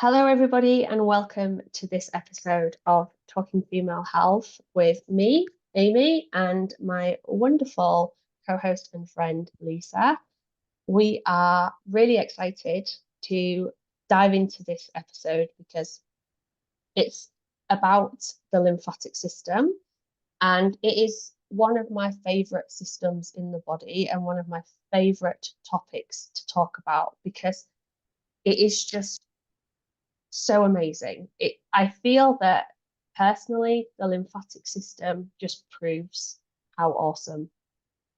Hello, everybody, and welcome to this episode of Talking Female Health with me, Amy, and my wonderful co-host and friend, Lisa. We are really excited to dive into this episode because it's about the lymphatic system, and it is one of my favorite systems in the body and one of my favorite topics to talk about because it is just so amazing. I feel that personally, the lymphatic system just proves how awesome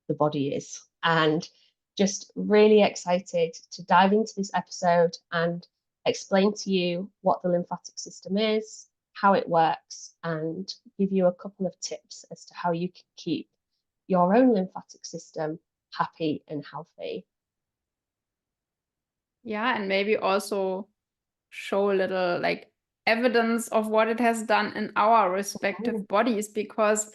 the body is. And just really excited to dive into this episode and explain to you what the lymphatic system is, how it works, and give you a couple of tips as to how you can keep your own lymphatic system happy and healthy. Yeah, and maybe also show a little evidence of what it has done in our respective bodies, because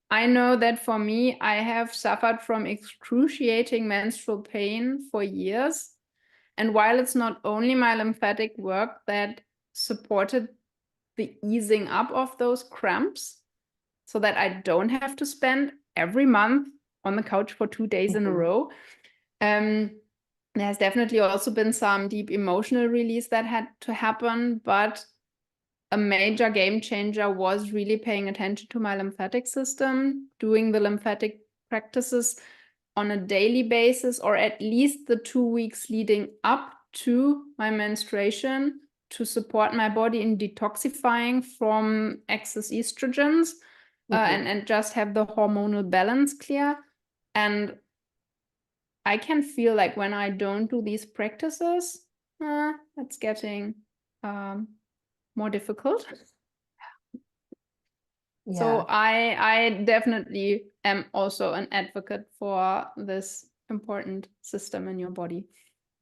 I know that for me, I have suffered from excruciating menstrual pain for years. And while it's not only my lymphatic work that supported the easing up of those cramps so that I don't have to spend every month on the couch for 2 days in a row, there's definitely also been some deep emotional release that had to happen, but a major game changer was really paying attention to my lymphatic system, doing the lymphatic practices on a daily basis, or at least the 2 weeks leading up to my menstruation, to support my body in detoxifying from excess estrogens, and just have the hormonal balance clear. And I can feel like when I don't do these practices, it's getting more difficult. Yeah. So I definitely am also an advocate for this important system in your body.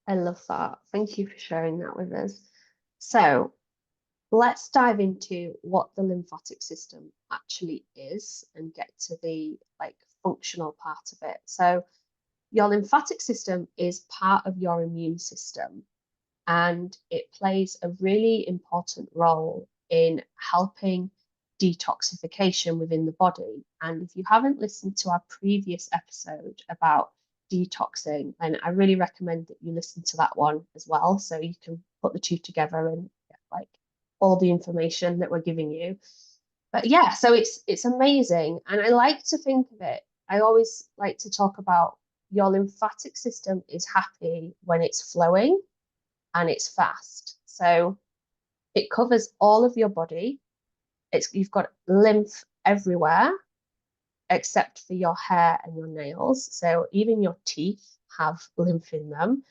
I love that. Thank you for sharing that with us. So let's dive into what the lymphatic system actually is and get to the functional part of it. So your lymphatic system is part of your immune system, and it plays a really important role in helping detoxification within the body. And if you haven't listened to our previous episode about detoxing, then I really recommend that you listen to that one as well, so you can put the two together and get all the information that we're giving you. But yeah, so it's amazing, and I like to think of it. I always like to talk about your lymphatic system is happy when it's flowing and it's fast. So it covers all of your body. You've got lymph everywhere except for your hair and your nails. So even your teeth have lymph in them.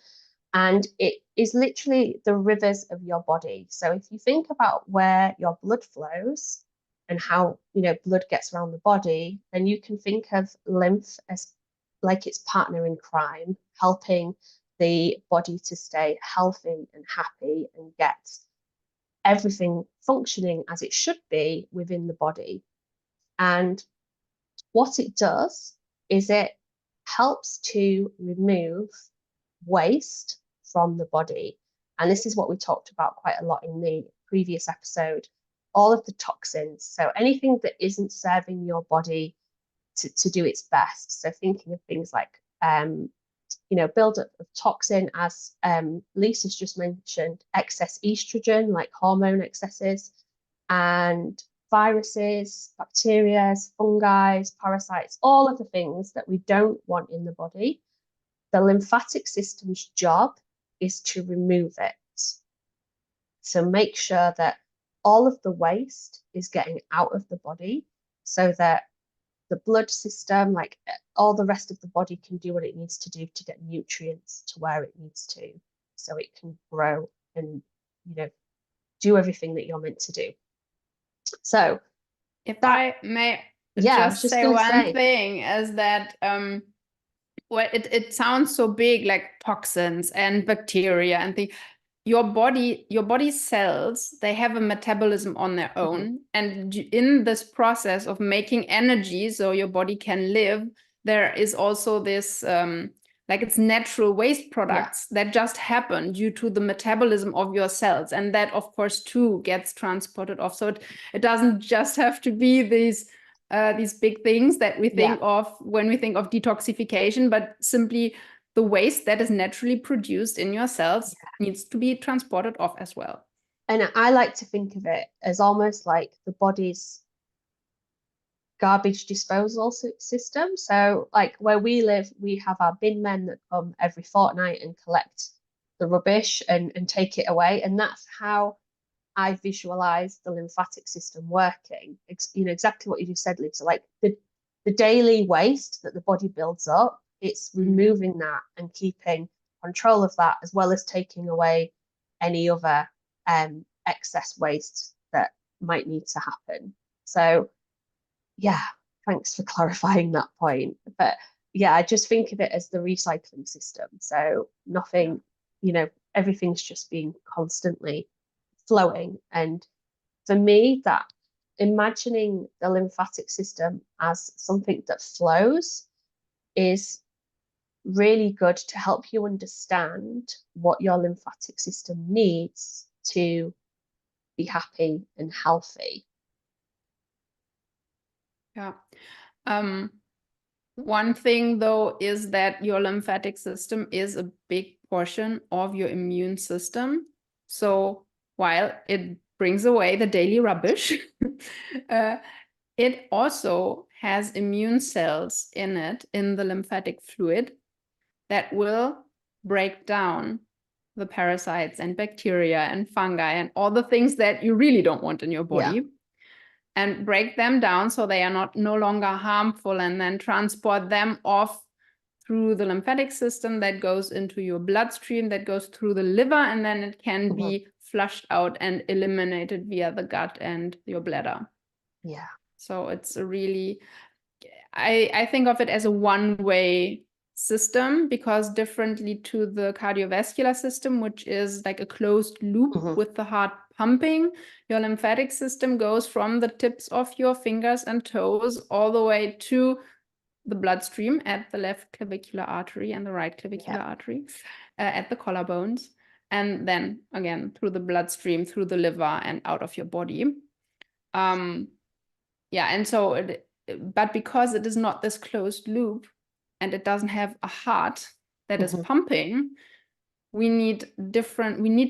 And it is literally the rivers of your body. So if you think about where your blood flows and how blood gets around the body, then you can think of lymph as like its partner in crime, helping the body to stay healthy and happy and get everything functioning as it should be within the body. And what it does is it helps to remove waste from the body. And this is what we talked about quite a lot in the previous episode, all of the toxins. So anything that isn't serving your body to do its best. So thinking of things like buildup of toxin, as Lisa's just mentioned, excess estrogen, like hormone excesses, and viruses, bacteria, fungi, parasites, all of the things that we don't want in the body. The lymphatic system's job is to remove it. So make sure that all of the waste is getting out of the body so that the blood system, like all the rest of the body, can do what it needs to do to get nutrients to where it needs to, so it can grow and do everything that you're meant to do. So if I may just say one thing, is that well, it sounds so big, like toxins and bacteria and things. Your body cells, they have a metabolism on their own. And in this process of making energy so your body can live, there is also this like it's natural waste products that just happen due to the metabolism of your cells. And that, of course, too gets transported off. So it doesn't just have to be these big things that we think of when we think of detoxification, but simply the waste that is naturally produced in your cells needs to be transported off as well. And I like to think of it as almost like the body's garbage disposal system. So like where we live, we have our bin men that come every fortnight and collect the rubbish and take it away. And that's how I visualize the lymphatic system working. You know, exactly what you just said, Lisa, like the daily waste that the body builds up, it's removing that and keeping control of that, as well as taking away any other excess waste that might need to happen. So yeah, thanks for clarifying that point. But yeah, I just think of it as the recycling system. So nothing, you know, everything's just being constantly flowing. And for me, that imagining the lymphatic system as something that flows is really good to help you understand what your lymphatic system needs to be happy and healthy. Yeah. One thing, though, is that your lymphatic system is a big portion of your immune system. So while it brings away the daily rubbish, it also has immune cells in it, in the lymphatic fluid, that will break down the parasites and bacteria and fungi and all the things that you really don't want in your body. And break them down so they are no longer harmful, and then transport them off through the lymphatic system that goes into your bloodstream, that goes through the liver, and then it can be flushed out and eliminated via the gut and your bladder. Yeah. So it's a really, I think of it as a one-way system, because differently to the cardiovascular system, which is like a closed loop with the heart pumping, your lymphatic system goes from the tips of your fingers and toes all the way to the bloodstream at the left clavicular artery and the right clavicular artery at the collarbones, and then again through the bloodstream, through the liver, and out of your body. And so but because it is not this closed loop and it doesn't have a heart that is pumping, we need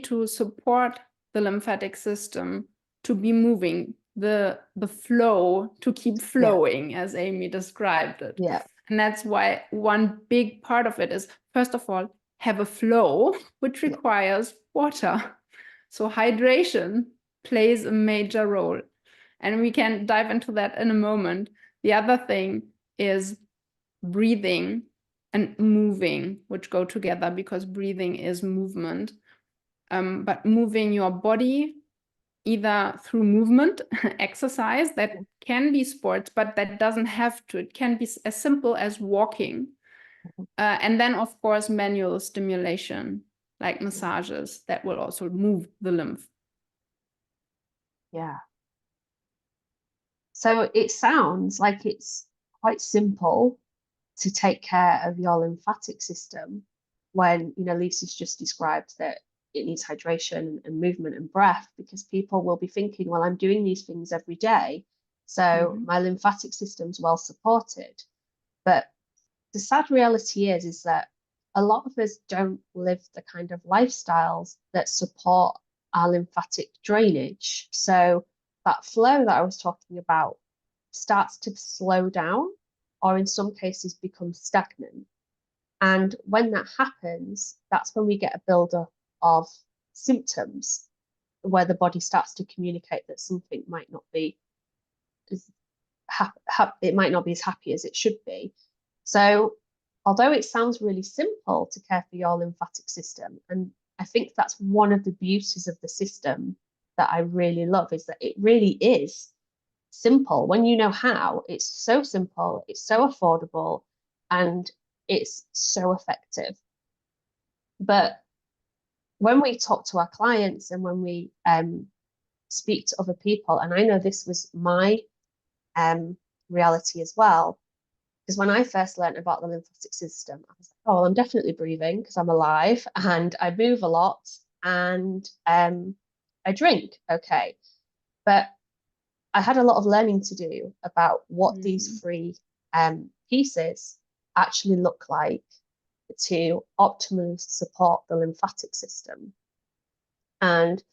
to support the lymphatic system to be moving, the flow to keep flowing, as Amy described it. And that's why one big part of it is, first of all, have a flow, which requires water. So hydration plays a major role. And we can dive into that in a moment. The other thing is breathing and moving, which go together, because breathing is movement. But moving your body either through movement, exercise, that can be sports, but that doesn't have to. It can be as simple as walking. And then, of course, manual stimulation, like massages, that will also move the lymph. Yeah. So it sounds like it's quite simple to take care of your lymphatic system when, you know, Lisa's just described that it needs hydration and movement and breath, because people will be thinking, well, I'm doing these things every day, so my lymphatic system's well supported. But the sad reality is that a lot of us don't live the kind of lifestyles that support our lymphatic drainage. So that flow that I was talking about starts to slow down, or in some cases become stagnant. And when that happens, that's when we get a buildup of symptoms, where the body starts to communicate that something might not be as happy as it should be. So although it sounds really simple to care for your lymphatic system, and I think that's one of the beauties of the system that I really love, is that it really is simple. When you know how, it's so simple, it's so affordable, and it's so effective. But when we talk to our clients and when we speak to other people, and I know this was my reality as well, Because when I first learned about the lymphatic system, I was like, oh, well, I'm definitely breathing because I'm alive and I move a lot and I drink. Okay. But I had a lot of learning to do about what these three pieces actually look like to optimally support the lymphatic system. And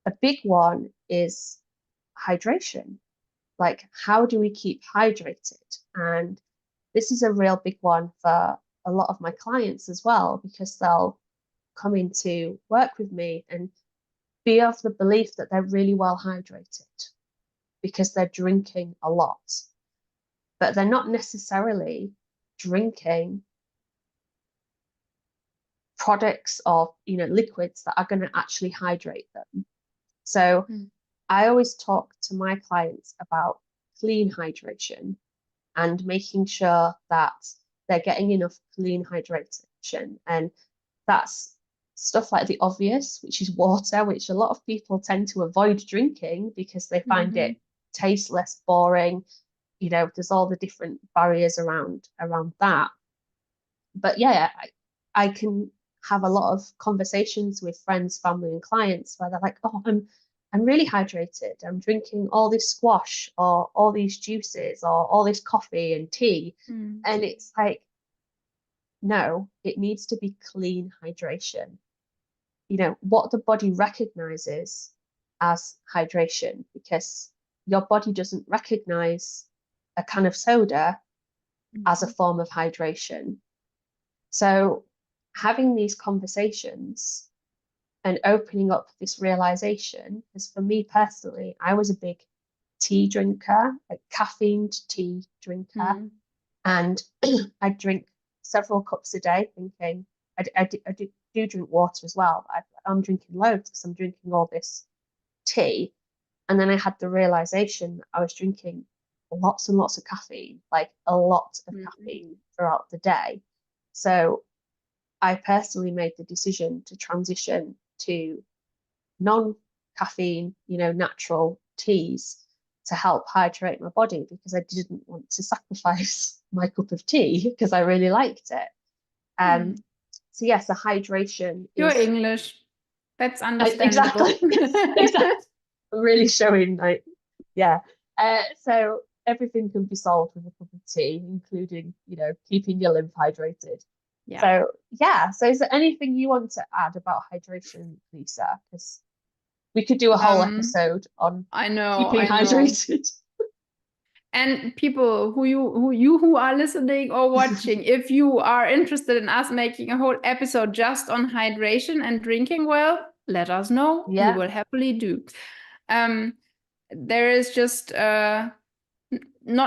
a big one is hydration. Like, how do we keep hydrated? And this is a real big one for a lot of my clients as well, because they'll come into work with me and be of the belief that they're really well hydrated because they're drinking a lot, but they're not necessarily drinking products or liquids that are going to actually hydrate them. So I always talk to my clients about clean hydration and making sure that they're getting enough clean hydration. And that's stuff like the obvious, which is water, which a lot of people tend to avoid drinking because they find it tasteless, boring. There's all the different barriers around that. But yeah, I can have a lot of conversations with friends, family, and clients where they're like, oh, I'm really hydrated. I'm drinking all this squash or all these juices or all this coffee and tea. And it's like, no, it needs to be clean hydration. What the body recognizes as hydration, because your body doesn't recognize a can of soda as a form of hydration. So having these conversations and opening up this realization, because for me personally, I was a big tea drinker, a caffeined tea drinker, and I drink several cups a day, thinking I do drink water as well, but I'm drinking loads because I'm drinking all this tea. And then I had the realization that I was drinking lots and lots of caffeine, like a lot of caffeine throughout the day. So I personally made the decision to transition to non-caffeine, natural teas to help hydrate my body, because I didn't want to sacrifice my cup of tea because I really liked it. So yes, the hydration You're is English. That's understandable. exactly. I'm really showing yeah. So everything can be solved with a cup of tea, including, keeping your lymph hydrated. Yeah. So yeah. So is there anything you want to add about hydration, Lisa? Because we could do a whole episode on keeping hydrated. And people who are listening or watching, if you are interested in us making a whole episode just on hydration and drinking well, let us know. Yeah. We will happily do. There is just not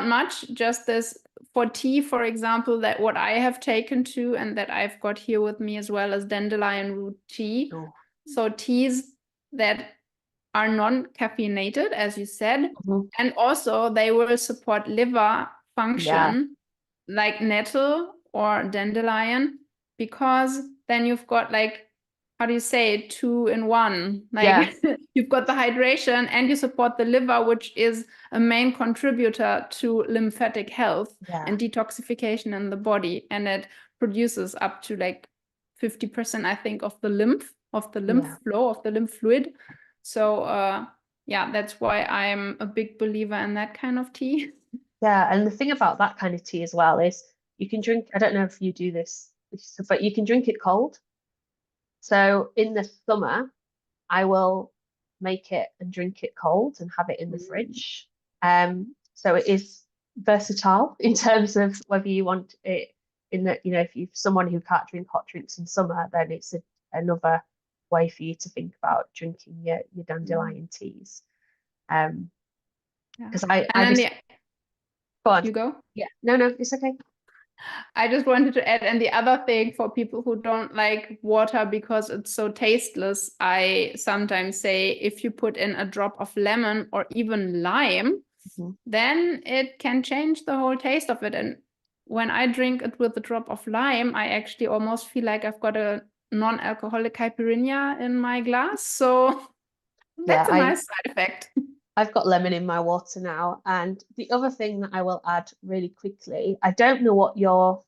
much, just this for tea, for example, that what I have taken to and that I've got here with me as well as dandelion root tea. So teas that are non-caffeinated, as you said, and also they will support liver function, like nettle or dandelion, because then you've got how do you say it, 2 in 1? You've got the hydration and you support the liver, which is a main contributor to lymphatic health and detoxification in the body, and it produces up to 50%, I think, of the lymph flow, of the lymph fluid. So yeah, that's why I'm a big believer in that kind of tea. Yeah, and the thing about that kind of tea as well is you can drink, I don't know if you do this, but you can drink it cold. So in the summer, I will make it and drink it cold and have it in the fridge. So it is versatile in terms of whether you want it in the, if you're someone who can't drink hot drinks in summer, then it's another way for you to think about drinking your dandelion teas. Because go on. You go? Yeah. No, it's okay. I just wanted to add, and the other thing for people who don't like water because it's so tasteless, I sometimes say if you put in a drop of lemon or even lime, then it can change the whole taste of it. And when I drink it with a drop of lime, I actually almost feel like I've got a non-alcoholic caipirinha in my glass. So that's a nice side effect. I've got lemon in my water now. And the other thing that I will add really quickly, I don't know what your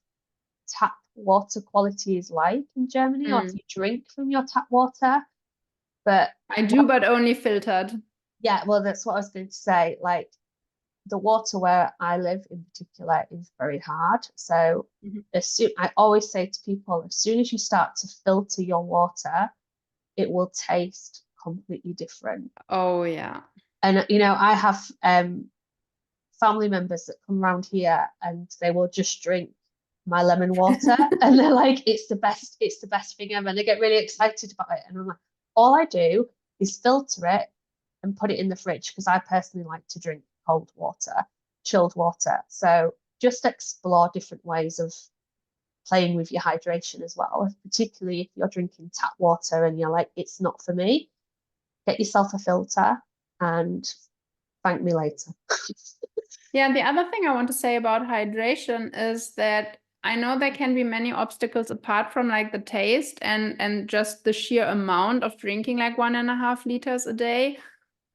tap water quality is like in Germany, or if you drink from your tap water, but I do, but only filtered. yeah, well, that's what I was going to say. Like the water where I live in particular is very hard. So as soon, I always say to people, as soon as you start to filter your water, it will taste completely different. Oh yeah. And I have family members that come around here and they will just drink my lemon water and they're like, it's the best thing ever. And they get really excited about it. And I'm like, all I do is filter it and put it in the fridge because I personally like to drink cold water, chilled water. So just explore different ways of playing with your hydration as well, particularly if you're drinking tap water and you're like, it's not for me. Get yourself a filter and thank me later. Yeah, the other thing I want to say about hydration is that I know there can be many obstacles apart from like the taste and just the sheer amount of drinking like 1.5 liters a day.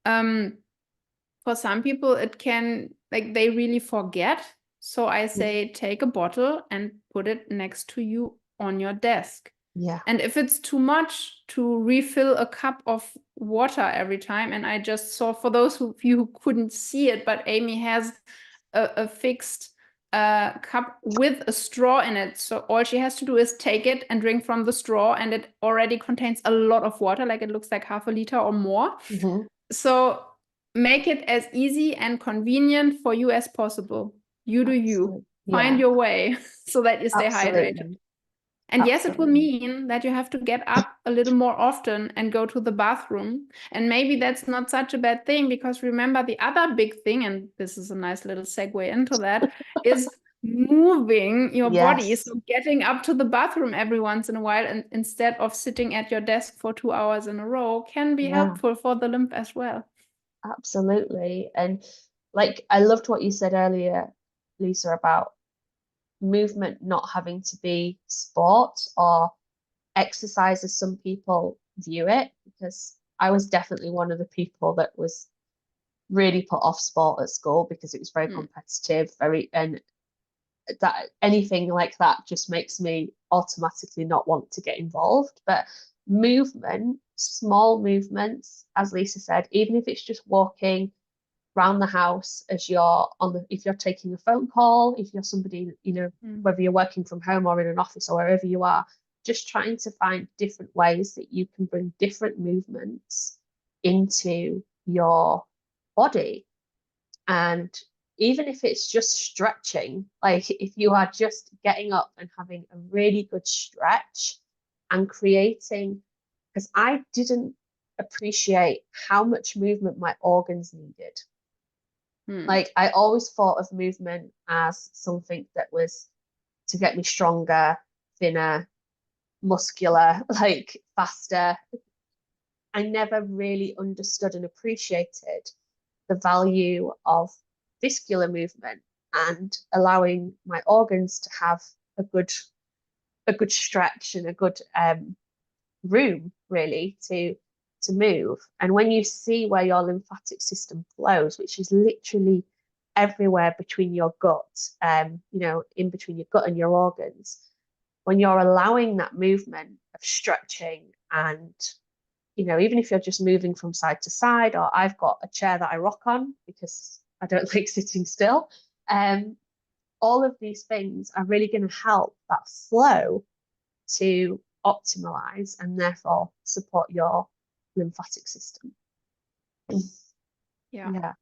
For some people, it can like they really forget. So I say take a bottle and put it next to you on your desk. Yeah. And if it's too much to refill a cup of water every time, and I just saw for those of you who couldn't see it, but Amy has a fixed cup with a straw in it. So all she has to do is take it and drink from the straw, and it already contains a lot of water, like it looks like 1/2 liter or more. So make it as easy and convenient for you as possible. You do you. Find your way so that you stay hydrated. And yes, it will mean that you have to get up a little more often and go to the bathroom. And maybe that's not such a bad thing, because remember, the other big thing, and this is a nice little segue into that, is moving your body. So getting up to the bathroom every once in a while, and instead of sitting at your desk for 2 hours in a row, can be helpful for the lymph as well. Absolutely. And like I loved what you said earlier, Lisa, about movement not having to be sport or exercise as some people view it, because I was definitely one of the people that was really put off sport at school because it was very competitive, and that anything like that just makes me automatically not want to get involved. But movement, small movements, as Lisa said, even if it's just walking around the house as you're if you're taking a phone call, if you're somebody, whether you're working from home or in an office or wherever you are, just trying to find different ways that you can bring different movements into your body. And even if it's just stretching, like if you are just getting up and having a really good stretch and creating, because I didn't appreciate how much movement my organs needed. Like I always thought of movement as something that was to get me stronger, thinner, muscular, like faster. I never really understood and appreciated the value of viscular movement and allowing my organs to have a good stretch and a good room really to move. And when you see where your lymphatic system flows, which is literally everywhere between your gut, in between your gut and your organs, when you're allowing that movement of stretching and even if you're just moving from side to side, or I've got a chair that I rock on because I don't like sitting still, all of these things are really going to help that flow to optimize and therefore support your lymphatic system. Yeah.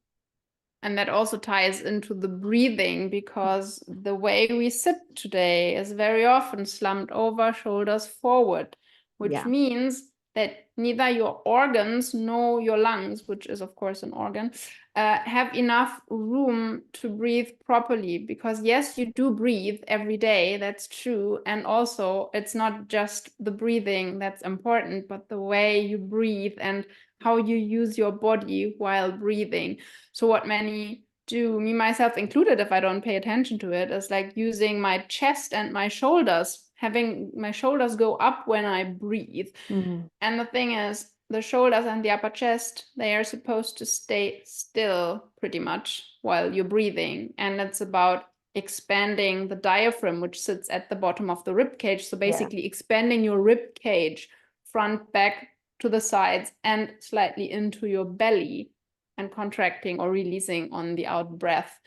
And that also ties into the breathing, because the way we sit today is very often slumped over, shoulders forward, which means that neither your organs nor your lungs, which is of course an organ, have enough room to breathe properly. Because yes, you do breathe every day, that's true. And also it's not just the breathing that's important, but the way you breathe and how you use your body while breathing. So what many do, me myself included, if I don't pay attention to it, is like using my chest and my shoulders, having my shoulders go up when I breathe. And the thing is, the shoulders and the upper chest, they are supposed to stay still pretty much while you're breathing. And it's about expanding the diaphragm, which sits at the bottom of the rib cage. So basically expanding your rib cage front, back, to the sides, and slightly into your belly, and contracting or releasing on the out breath,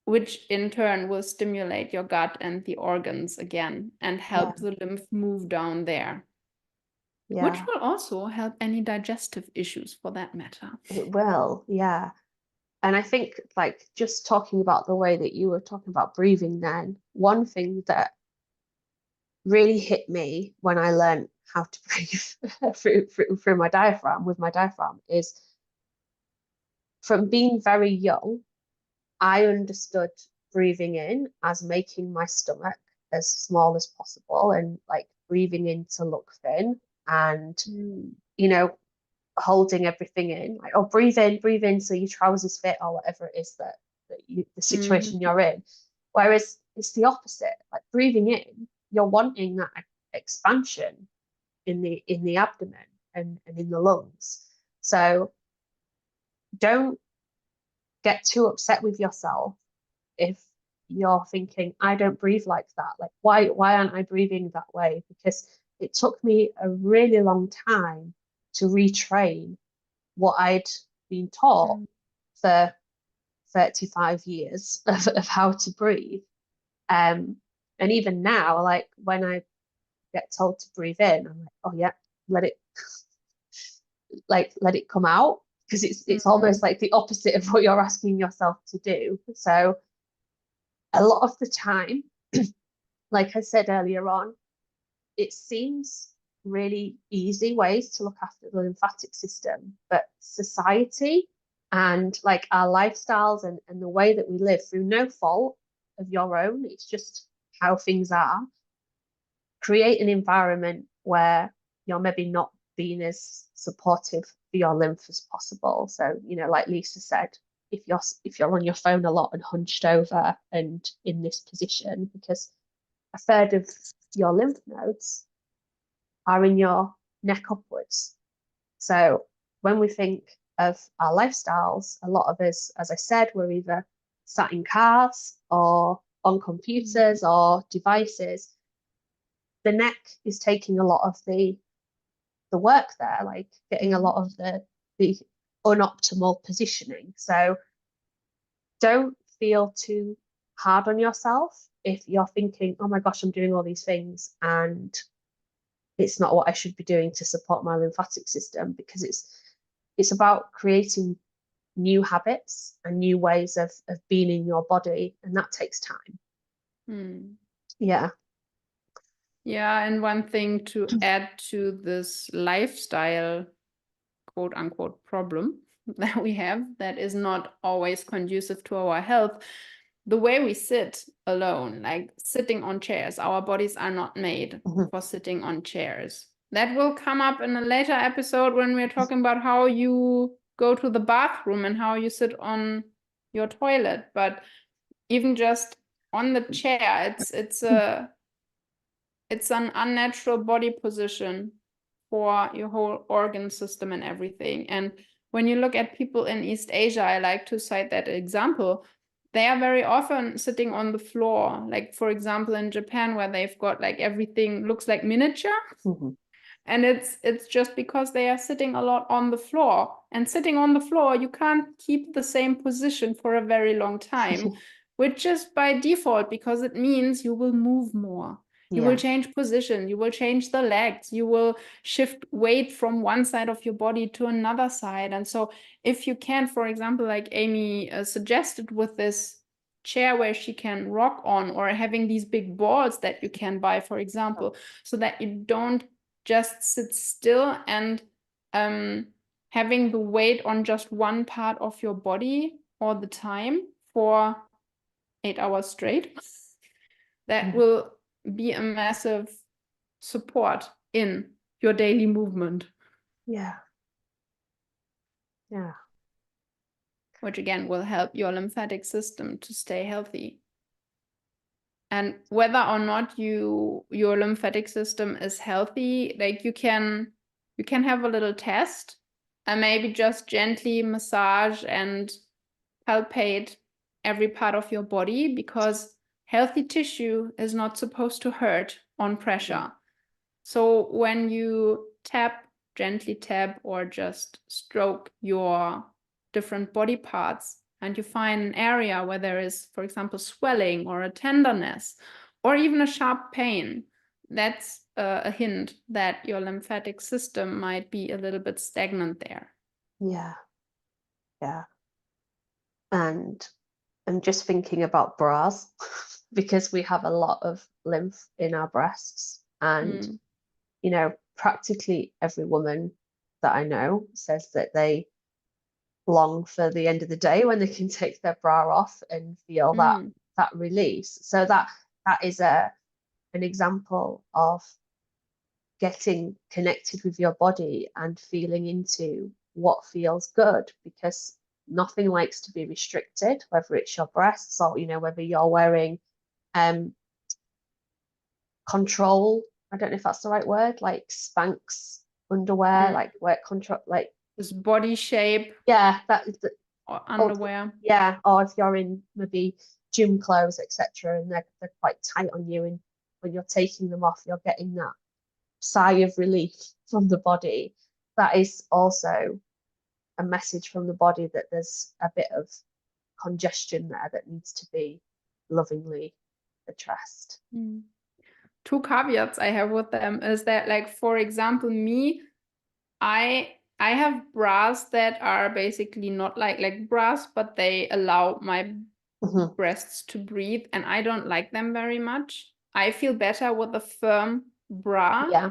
which in turn will stimulate your gut and the organs again and help the lymph move down there. Which will also help any digestive issues for that matter. It will, yeah. And I think, like, just talking about the way that you were talking about breathing then, one thing that really hit me when I learned how to breathe through my diaphragm, with my diaphragm, is from being very young, I understood breathing in as making my stomach as small as possible and like breathing in to look thin and, you know, holding everything in, like, oh, breathe in so your trousers fit or whatever it is that the situation you're in. Whereas it's the opposite, like breathing in, you're wanting that expansion in the abdomen and in the lungs. So don't get too upset with yourself if you're thinking, I don't breathe like that. Like, why aren't I breathing that way? Because it took me a really long time to retrain what I'd been taught for 35 years of how to breathe. And even now, like when I get told to breathe in, I'm like, oh yeah, let it come out, because it's almost like the opposite of what you're asking yourself to do. So a lot of the time, like I said earlier on, it seems really easy ways to look after the lymphatic system, but society and like our lifestyles and the way that we live, through no fault of your own, it's just how things are, create an environment where you're maybe not being as supportive for your lymph as possible. So, you know, like Lisa said, if you're on your phone a lot and hunched over and in this position, because a third of your lymph nodes are in your neck upwards. So when we think of our lifestyles, a lot of us, as I said, we're either sat in cars or on computers or devices. The neck is taking a lot of the work there, like getting a lot of the unoptimal positioning. So don't feel too hard on yourself if you're thinking, oh my gosh, I'm doing all these things and it's not what I should be doing to support my lymphatic system, because it's about creating new habits and new ways of being in your body, and that takes time. Yeah. Yeah, and one thing to add to this lifestyle, quote unquote, problem that we have that is not always conducive to our health, the way we sit alone, like sitting on chairs, our bodies are not made for sitting on chairs. That will come up in a later episode when we're talking about how you go to the bathroom and how you sit on your toilet. But even just on the chair, it's an unnatural body position for your whole organ system and everything. And when you look at people in East Asia, I like to cite that example. They are very often sitting on the floor, like for example in Japan, where they've got like everything looks like miniature. And it's just because they are sitting a lot on the floor. And sitting on the floor, you can't keep the same position for a very long time, which is by default, because it means you will move more. You will change position, you will change the legs, you will shift weight from one side of your body to another side. And so if you can, for example, like Amy suggested with this chair where she can rock on, or having these big balls that you can buy, for example, so that you don't just sit still and having the weight on just one part of your body all the time for 8 hours straight, that will be a massive support in your daily movement. Yeah. Which again will help your lymphatic system to stay healthy. And whether or not your lymphatic system is healthy, like you can you can have a little test and maybe just gently massage and palpate every part of your body, because healthy tissue is not supposed to hurt on pressure. So when you gently tap or just stroke your different body parts, and you find an area where there is, for example, swelling or a tenderness or even a sharp pain, that's a hint that your lymphatic system might be a little bit stagnant there. Yeah. Yeah. And I'm just thinking about bras because we have a lot of lymph in our breasts. And, you know, practically every woman that I know says that they long for the end of the day when they can take their bra off and feel that release. So that is an example of getting connected with your body and feeling into what feels good, because nothing likes to be restricted, whether it's your breasts or, you know, whether you're wearing control, I don't know if that's the right word, like Spanx underwear, like work control, like this body shape, yeah, that is the or underwear. Yeah, or if you're in maybe gym clothes, etc., and they're quite tight on you, and when you're taking them off, you're getting that sigh of relief from the body. That is also a message from the body that there's a bit of congestion there that needs to be lovingly addressed. Two caveats I have with them is that, like, for example, me, I have bras that are basically not like bras, but they allow my breasts to breathe, and I don't like them very much. I feel better with a firm bra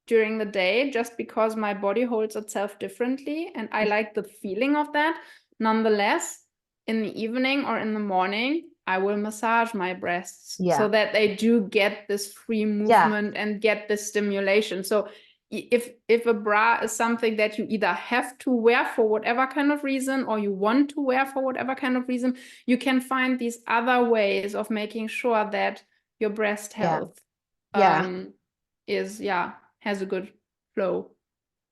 during the day, just because my body holds itself differently, and I like the feeling of that. Nonetheless, in the evening or in the morning, I will massage my breasts so that they do get this free movement and get this stimulation. So if a bra is something that you either have to wear for whatever kind of reason, or you want to wear for whatever kind of reason, you can find these other ways of making sure that your breast health has a good flow.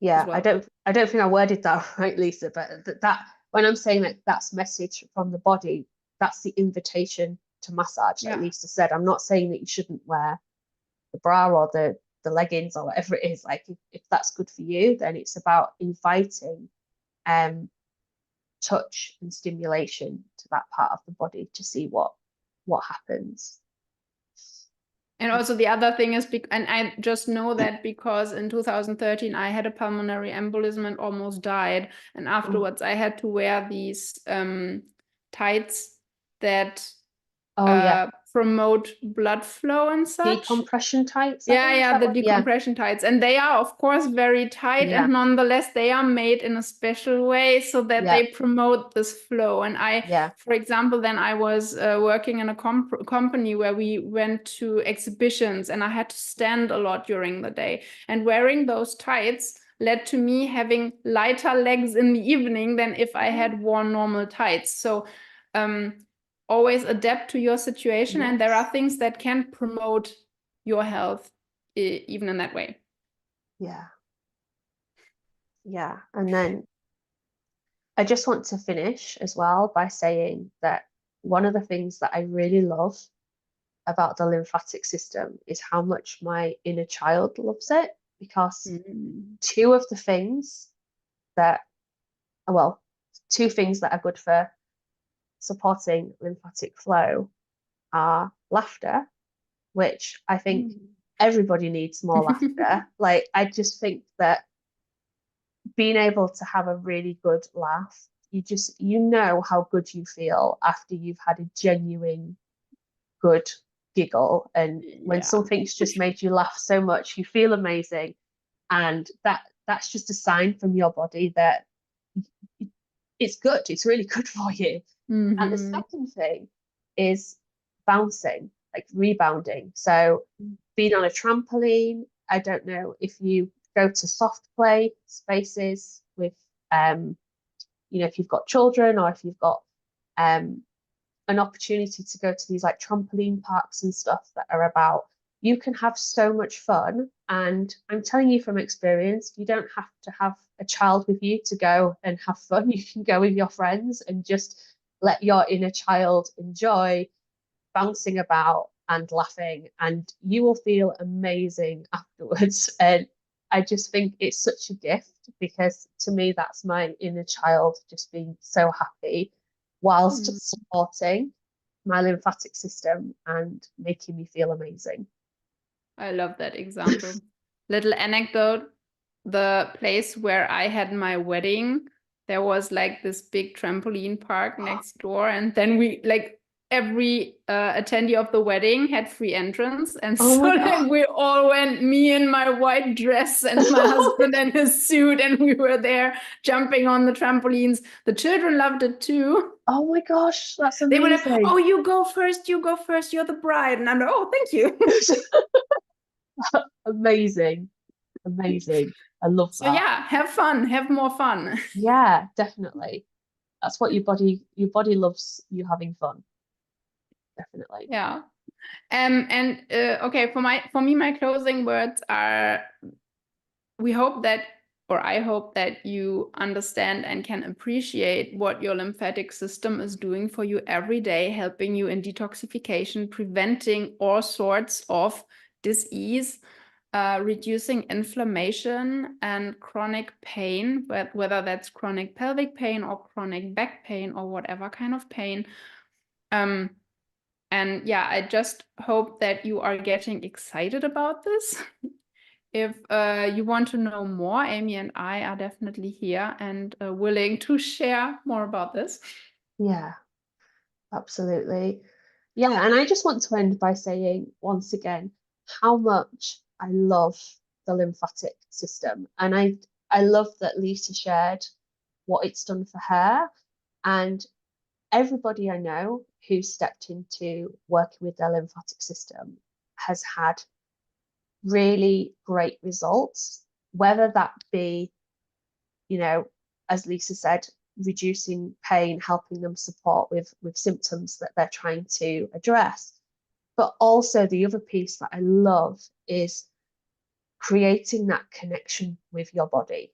Well. I don't think I worded that right, Lisa, but that when I'm saying that that's message from the body, that's the invitation to massage, like Lisa said. I'm not saying that you shouldn't wear the bra or the leggings or whatever it is. Like if that's good for you, then it's about inviting touch and stimulation to that part of the body to see what happens. And also the other thing is, and I just know that because in 2013 I had a pulmonary embolism and almost died, and afterwards I had to wear these tights that promote blood flow and such. Decompression tights. The decompression tights, and they are of course very tight, and nonetheless they are made in a special way so that they promote this flow. And for example, then I was working in a company where we went to exhibitions, and I had to stand a lot during the day, and wearing those tights led to me having lighter legs in the evening than if I had worn normal tights. So always adapt to your situation, and there are things that can promote your health even in that way. And then I just want to finish as well by saying that one of the things that I really love about the lymphatic system is how much my inner child loves it, because two things that are good for supporting lymphatic flow are laughter, which I think everybody needs more laughter. Like, I just think that being able to have a really good laugh, you know how good you feel after you've had a genuine good giggle, and when something's just made you laugh so much, you feel amazing, and that's just a sign from your body that it's good, it's really good for you. And the second thing is bouncing, like rebounding. So being on a trampoline, I don't know if you go to soft play spaces with if you've got children, or if you've got an opportunity to go to these like trampoline parks and stuff that are about you can have so much fun. And I'm telling you from experience, you don't have to have a child with you to go and have fun. You can go with your friends and just let your inner child enjoy bouncing about and laughing, and you will feel amazing afterwards. And I just think it's such a gift, because to me, that's my inner child just being so happy whilst supporting my lymphatic system and making me feel amazing. I love that example. Little anecdote, the place where I had my wedding, there was like this big trampoline park next door, and then we like every attendee of the wedding had free entrance, and Oh so my like God. we all went, me in my white dress and my husband in his suit, and we were there jumping on the trampolines. The children loved it too. Oh my gosh, that's They were like, amazing. "Oh, you go first, you're the bride," and I'm like, "Oh, thank you." Amazing, amazing. I love So that. yeah, have fun, have more fun. Yeah, definitely. That's what your body loves, you having fun. Definitely. Yeah. And okay, for me, my closing words are: we hope that, or I hope that you understand and can appreciate what your lymphatic system is doing for you every day, helping you in detoxification, preventing all sorts of disease, reducing inflammation and chronic pain, whether that's chronic pelvic pain or chronic back pain or whatever kind of pain. And yeah, I just hope that you are getting excited about this. If you want to know more, Amy and I are definitely here and willing to share more about this. Yeah, absolutely. Yeah, and I just want to end by saying once again how much I love the lymphatic system. And I love that Lisa shared what it's done for her. And everybody I know who stepped into working with their lymphatic system has had really great results, whether that be, as Lisa said, reducing pain, helping them support with symptoms that they're trying to address. But also the other piece that I love is creating that connection with your body,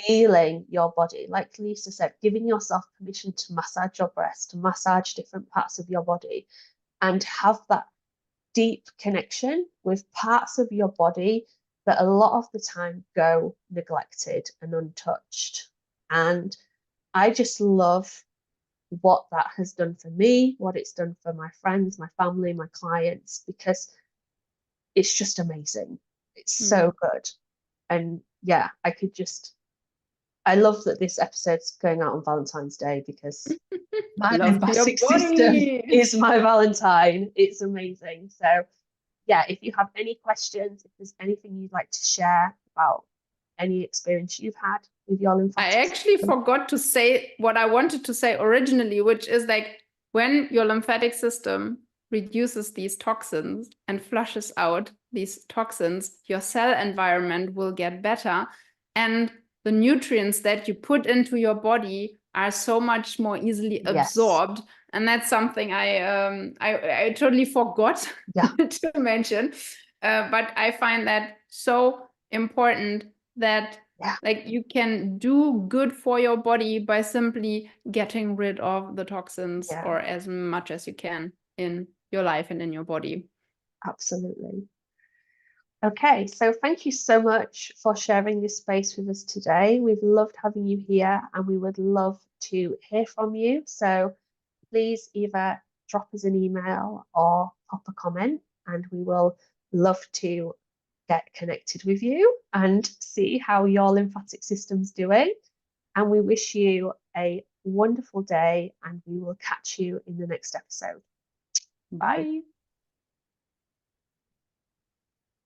feeling your body. Like Lisa said, giving yourself permission to massage your breast, to massage different parts of your body, and have that deep connection with parts of your body that a lot of the time go neglected and untouched. And I just love what that has done for me, what it's done for my friends, my family, my clients, because it's just amazing. It's so good. And yeah, I love that this episode's going out on Valentine's Day, because my Love your lymphatic system body. is my Valentine. It's amazing. So yeah, if you have any questions, if there's anything you'd like to share about any experience you've had with your I lymphatic actually system. forgot to say what I wanted to say originally, which is like when your lymphatic system reduces these toxins and flushes out these toxins, your cell environment will get better. And the nutrients that you put into your body are so much more easily Yes. absorbed. And that's something I totally forgot Yeah. to mention. But I find that so important that Yeah. like you can do good for your body by simply getting rid of the toxins, Yeah. or as much as you can in your life and in your body. Absolutely. Okay, so thank you so much for sharing this space with us today. We've loved having you here, and we would love to hear from you. So please either drop us an email or pop a comment, and we will love to get connected with you and see how your lymphatic system's doing. And we wish you a wonderful day, and we will catch you in the next episode. Bye. Bye.